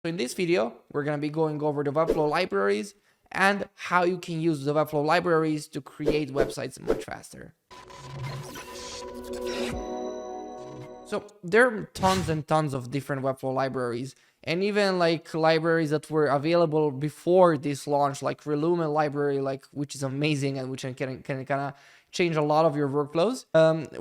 So in this video, we're going to be going over the Webflow libraries and how you can use the Webflow libraries to create websites much faster. So there are tons and tons of different Webflow libraries, and even like libraries that were available before this launch, like reusable library, which is amazing and which can kind of change a lot of your workflows.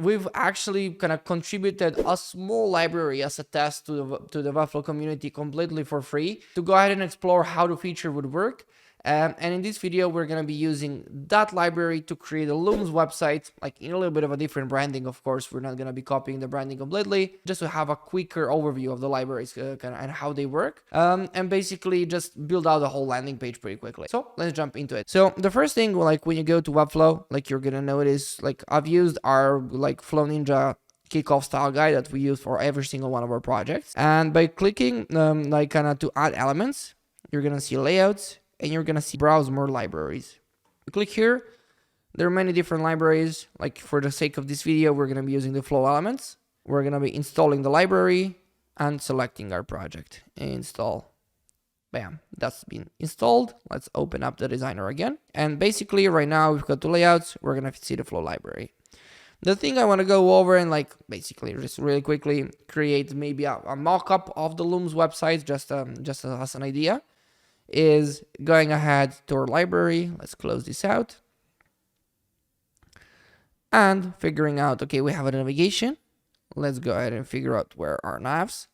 We've actually kind of contributed a small library as a test to the Webflow community completely for free to go ahead and explore how the feature would work. And in this video, we're going to be using that library to create a Looms website, like in a little bit of a different branding. Of course, we're not going to be copying the branding completely, just to have a quicker overview of the libraries and how they work. And basically just build out a whole landing page pretty quickly. So let's jump into it. So the first thing, like when you go to Webflow, like you're going to notice, like I've used our like Flow Ninja kickoff style guide that we use for every single one of our projects. And by clicking like kind of to add elements, you're going to see layouts, and you're gonna see browse more libraries. You click here, there are many different libraries. Like for the sake of this video, we're gonna be using the flow elements. We're gonna be installing the library and selecting our project. Install. Bam, that's been installed. Let's open up the designer again. And basically right now we've got the layouts, we're gonna see the flow library. The thing I want to go over and like basically just really quickly create maybe a mock-up of the Looms website just as an idea is going ahead to our library. Let's close this out. And figuring out, okay, we have a navigation. Let's go ahead and figure out where are navs.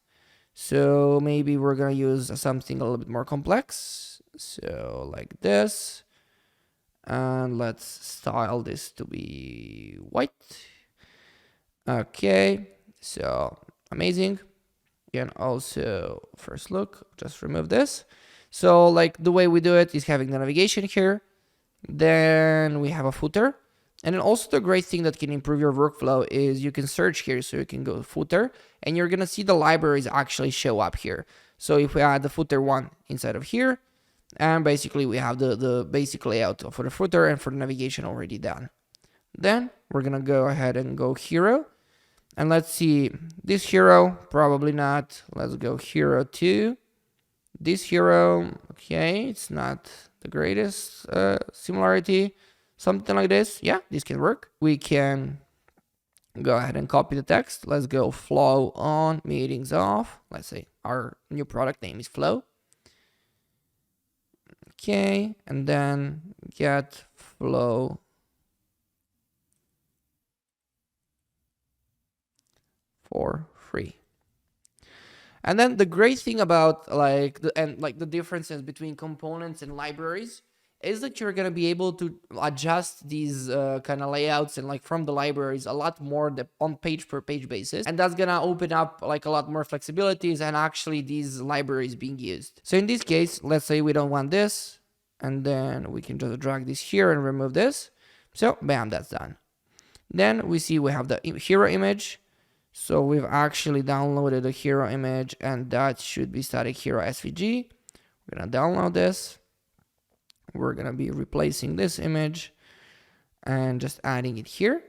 So maybe we're going to use something a little bit more complex. So like this. And let's style this to be white. Okay, so amazing. And also first look, just remove this. So like the way we do it is having the navigation here, then we have a footer. And then also the great thing that can improve your workflow is you can search here. So you can go footer and you're going to see the libraries actually show up here. So if we add the footer one inside of here, and basically we have the basic layout for the footer and for the navigation already done. Then we're going to go ahead and go hero. And let's see this hero, probably not. Let's go hero 2. This hero, okay, it's not the greatest similarity. Something like this. Yeah, this can work. We can go ahead and copy the text. Let's go flow on, meetings off. Let's say our new product name is flow. Okay, and then get flow for free. And then the great thing about the differences between components and libraries is that you're going to be able to adjust these kind of layouts and like from the libraries a lot more on page per page basis. And that's going to open up like a lot more flexibilities and actually these libraries being used. So in this case, let's say we don't want this, and then we can just drag this here and remove this. So bam, that's done. Then we see we have the hero image. So we've actually downloaded a hero image, and that should be static hero SVG. We're going to download this. We're going to be replacing this image and just adding it here.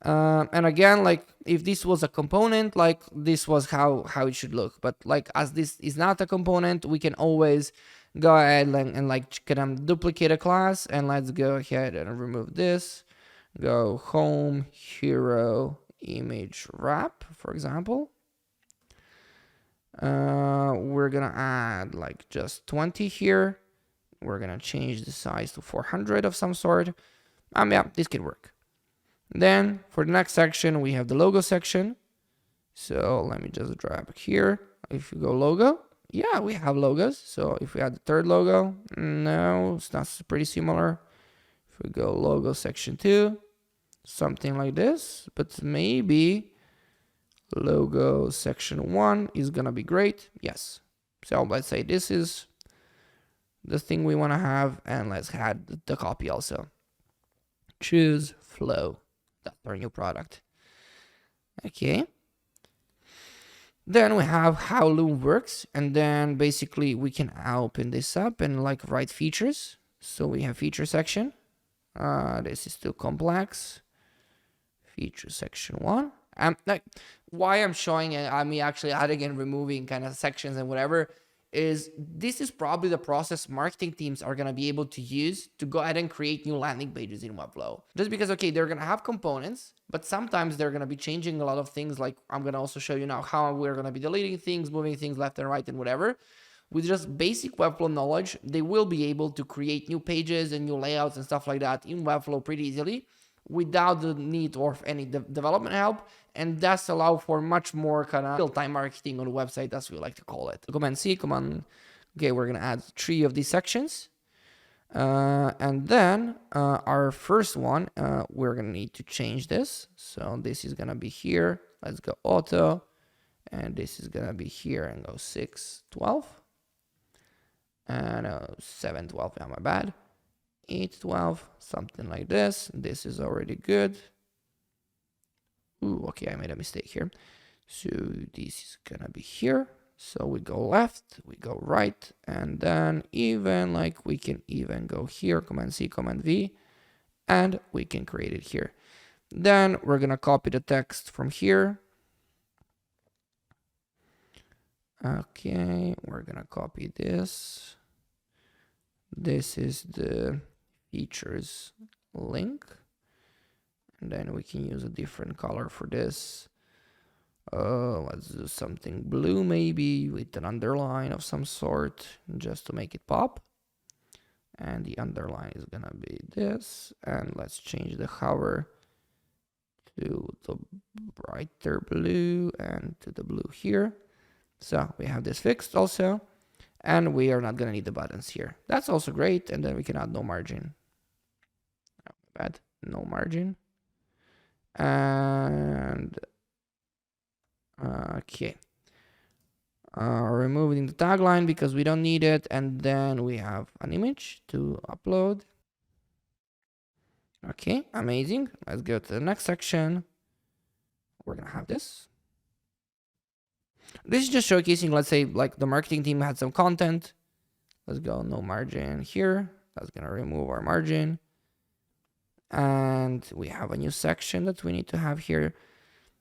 And again, like if this was a component, like this was how it should look. But like as this is not a component, we can always go ahead and like kind of duplicate a class. And let's go ahead and remove this. Go home, hero, image wrap, for example. We're gonna add like just 20 here. We're gonna change the size to 400 of some sort. Yeah, this can work. Then for the next section, we have the logo section. So let me just drag here. If you go logo, yeah, we have logos. So if we add the third logo, no, it's not pretty similar. If we go logo section 2, something like this, but maybe logo section 1 is gonna be great. Yes. So let's say this is the thing we want to have, and let's add the copy also. Choose flow. That's our new product. Okay. Then we have how Loom works, and then basically we can open this up and like write features. So we have feature section. This is too complex. Feature section 1. why I'm showing and I'm actually adding and removing kind of sections and whatever is this is probably the process marketing teams are going to be able to use to go ahead and create new landing pages in Webflow. Just because, okay, they're going to have components, but sometimes they're going to be changing a lot of things. Like I'm going to also show you now how we're going to be deleting things, moving things left and right and whatever. With just basic Webflow knowledge, they will be able to create new pages and new layouts and stuff like that in Webflow pretty easily without the need of any development help, and that's allow for much more kind of real-time marketing on the website, as we like to call it. Command C, command, okay, we're gonna add 3 of these sections, and then our first one, we're gonna need to change this. So this is gonna be here. Let's go auto, and this is gonna be here and go 612, and 712. Yeah, my bad. 812, something like this. This is already good. Ooh, okay, I made a mistake here. So this is gonna be here. So we go left, we go right, and then even like we can even go here, Command C, Command V, and we can create it here. Then we're gonna copy the text from here. Okay, we're gonna copy this. This is the features link, and then we can use a different color for this. Let's do something blue maybe with an underline of some sort just to make it pop, and the underline is gonna be this, and let's change the hover to the brighter blue and to the blue here. So we have this fixed also, and we are not gonna need the buttons here. That's also great, and then we can add no margin. Bad, no margin, and okay, removing the tagline because we don't need it, and then we have an image to upload. Okay, amazing. Let's go to the next section. We're gonna have this. This is just showcasing, let's say, like the marketing team had some content. Let's go no margin here. That's gonna remove our margin. And we have a new section that we need to have here,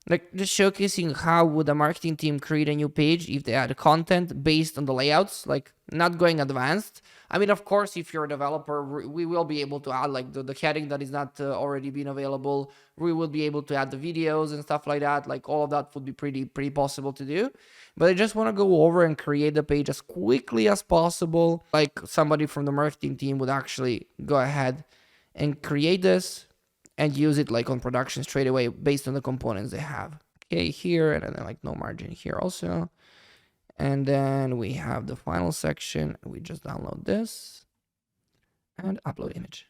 like just showcasing how would a marketing team create a new page if they add content based on the layouts, like not going advanced. I mean, of course, if you're a developer, we will be able to add like the heading that is not already been available. We will be able to add the videos and stuff like that. Like all of that would be pretty possible to do. But I just want to go over and create the page as quickly as possible. Like somebody from the marketing team would actually go ahead and create this and use it like on production straight away based on the components they have. Okay, here, and then like no margin here also. And then we have the final section. We just download this and upload image.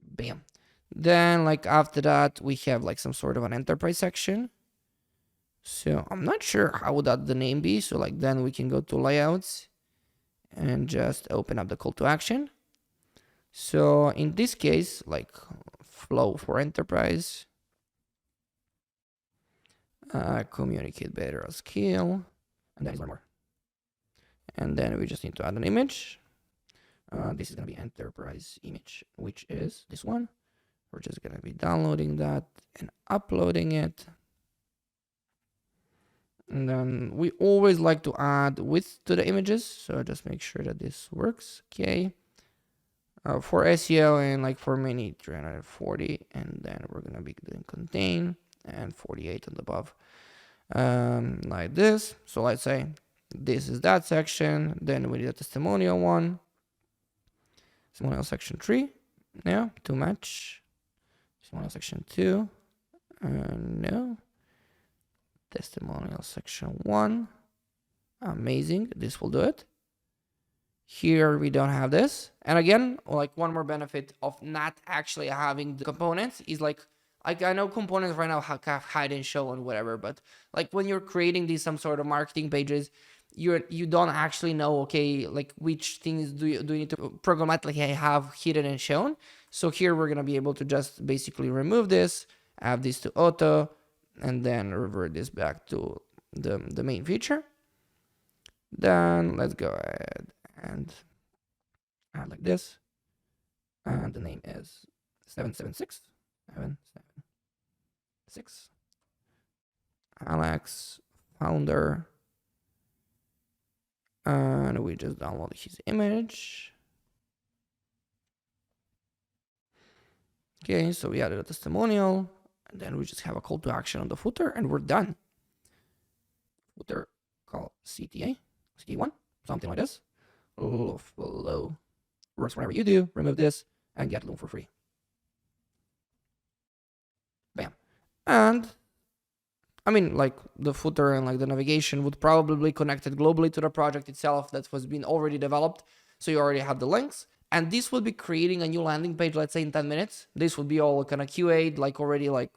Bam. Then like after that, we have like some sort of an enterprise section. So I'm not sure how would that the name be. So like then we can go to layouts and just open up the call to action. So in this case, like flow for enterprise, communicate better at scale, and then one more. And then we just need to add an image. This is going to be enterprise image, which is this one. We're just going to be downloading that and uploading it. And then we always like to add width to the images. So just make sure that this works. Okay. For SEO and like for mini 340, and then we're gonna be doing contain and 48 and above, like this. So let's say this is that section. Then we need a testimonial one, testimonial section 3. Yeah, to match. Testimonial section 2. No. Testimonial section 1. Amazing. This will do it. Here we don't have this. And again, like one more benefit of not actually having the components is like I know components right now have hide and show and whatever, but like when you're creating these some sort of marketing pages, you don't actually know, okay, like which things do you need to programmatically have hidden and shown. So here we're gonna be able to just basically remove this, add this to auto, and then revert this back to the main feature. Then let's go ahead and add like this, and the name is 776. Alex, founder. And we just download his image. Okay, so we added a testimonial, and then we just have a call to action on the footer, and we're done. Footer called CTA, CTA1, something like this. Flow works whenever you do. Remove this and get Loom for free. Bam. And I mean, like the footer and like the navigation would probably be connected globally to the project itself that was being already developed. So you already have the links. And this would be creating a new landing page, let's say in 10 minutes. This would be all kind of QA'd, like already like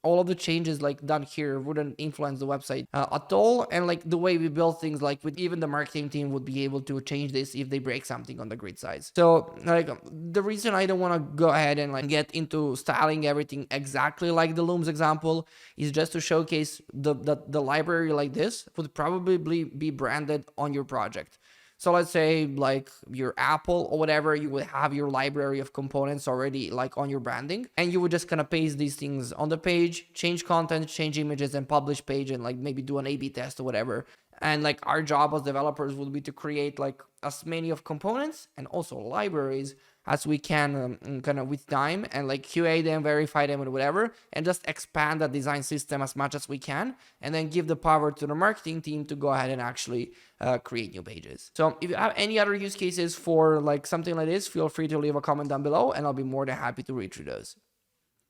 all of the changes like done here wouldn't influence the website at all. And like the way we build things, like with even the marketing team would be able to change this if they break something on the grid size. So like the reason I don't want to go ahead and like get into styling everything exactly like the Looms example is just to showcase the library like this would probably be branded on your project. So let's say like your Apple or whatever, you would have your library of components already like on your branding, and you would just kind of paste these things on the page, change content, change images, and publish page, and like maybe do an A/B test or whatever. And like our job as developers would be to create like as many of components and also libraries as we can kind of with time, and like QA them, verify them, and whatever, and just expand that design system as much as we can, and then give the power to the marketing team to go ahead and actually create new pages. So if you have any other use cases for like something like this, feel free to leave a comment down below, and I'll be more than happy to read through those.